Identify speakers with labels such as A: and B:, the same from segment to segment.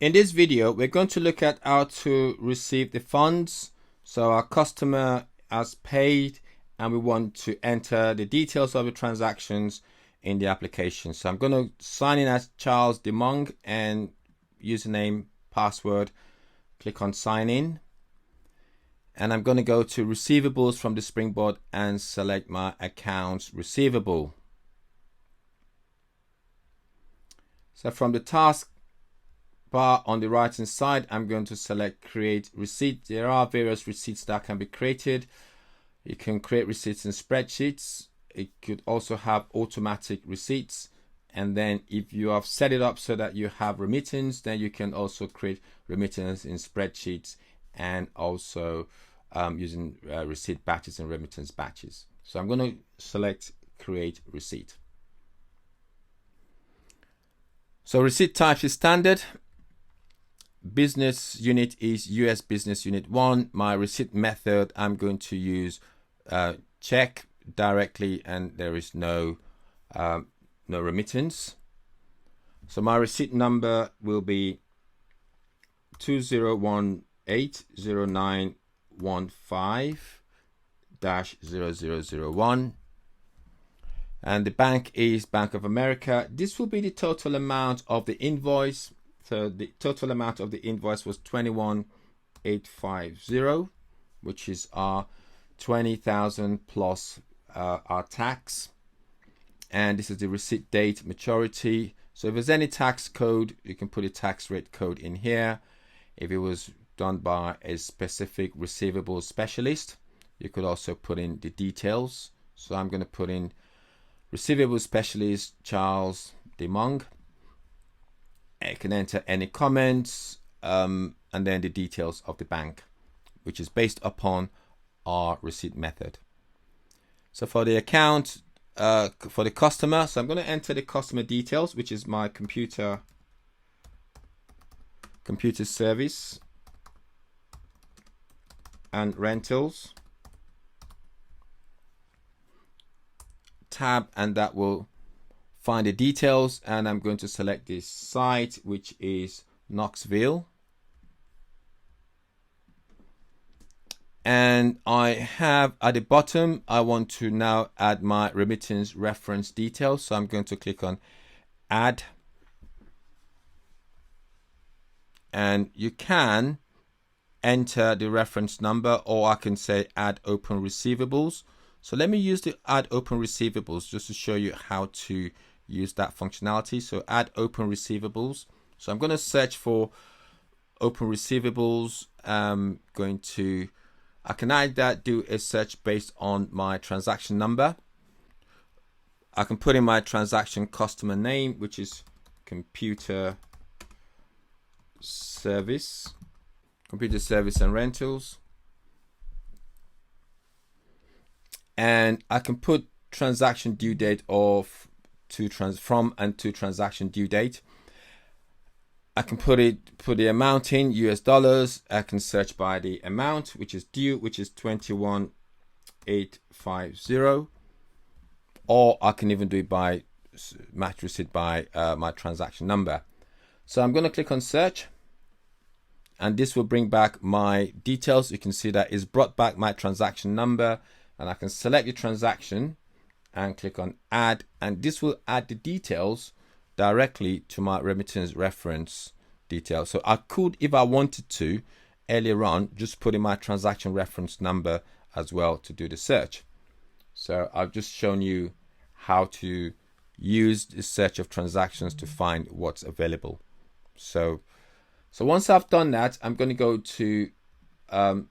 A: In this video, we're going to look at how to receive the funds. So our customer has paid and we want to enter the details of the transactions in the application. So I'm going to sign in as Charles Demong and username, password, click on sign in. And I'm going to go to receivables from the Springboard and select my accounts receivable. So from the task bar on the right hand side, I'm going to select create receipt. There are various receipts that can be created. You can create receipts in spreadsheets. It could also have automatic receipts. And then if you have set it up so that you have remittance, then you can also create remittance in spreadsheets and also using receipt batches and remittance batches. So I'm going to select create receipt. So receipt types is standard. Business unit is US Business Unit 1. My receipt method, I'm going to use check directly, and there is no remittance. So my receipt number will be 20180915-0001. And the bank is Bank of America. This will be the total amount of the invoice. So the total amount of the invoice was 21,850, which is our 20,000 plus our tax. And this is the receipt date, maturity. So if there's any tax code, you can put a tax rate code in here. If it was done by a specific receivable specialist, you could also put in the details. So I'm going to put in receivable specialist Charles Demong. You can enter any comments and then the details of the bank, which is based upon our receipt method. So for the account, for the customer, so I'm going to enter the customer details, which is my computer service and rentals tab, and that will find the details. And I'm going to select this site, which is Knoxville. And I have at the bottom, I want to now add my remittance reference details. So I'm going to click on add. And you can enter the reference number, or I can say add open receivables. So let me use the add open receivables just to show you how to use that functionality. So add open receivables. So I'm going to search for open receivables. I can either do a search based on my transaction number. I can put in my transaction customer name, which is computer service and rentals. And I can put transaction due date of from and to transaction due date. I can put the amount in US dollars. I can search by the amount which is due, which is 21,850, or I can even do it by match receipt by my transaction number. So I'm going to click on search, and this will bring back my details. You can see that it's brought back my transaction number, and I can select the transaction and click on add, and this will add the details directly to my remittance reference details. So I could, if I wanted to, earlier on, just put in my transaction reference number as well to do the search. So I've just shown you how to use the search of transactions to find what's available. So once I've done that, I'm going to go to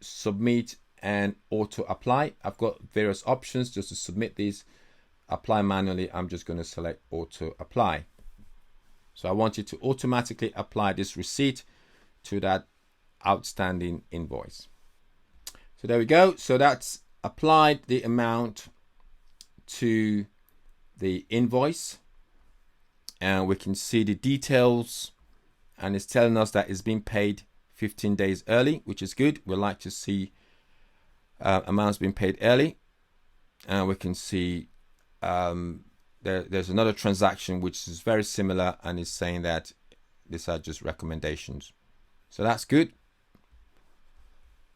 A: submit and auto apply. I've got various options just to submit these. Apply manually, I'm just going to select auto apply. So I want you to automatically apply this receipt to that outstanding invoice. So there we go. So that's applied the amount to the invoice, and we can see the details, and it's telling us that it's been paid 15 days early, which is good. We like to see amounts being paid early, and we can see there's another transaction which is very similar, and is saying that These are just recommendations. So that's good.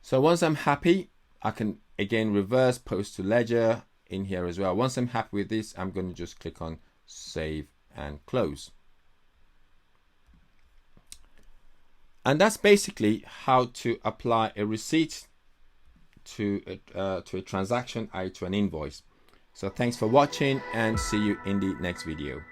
A: So once I'm happy, I can again reverse post to ledger in here as well. Once I'm happy with this, I'm going to just click on save and close. And that's basically how to apply a receipt to a transaction, i.e. to an invoice. So thanks for watching, and see you in the next video.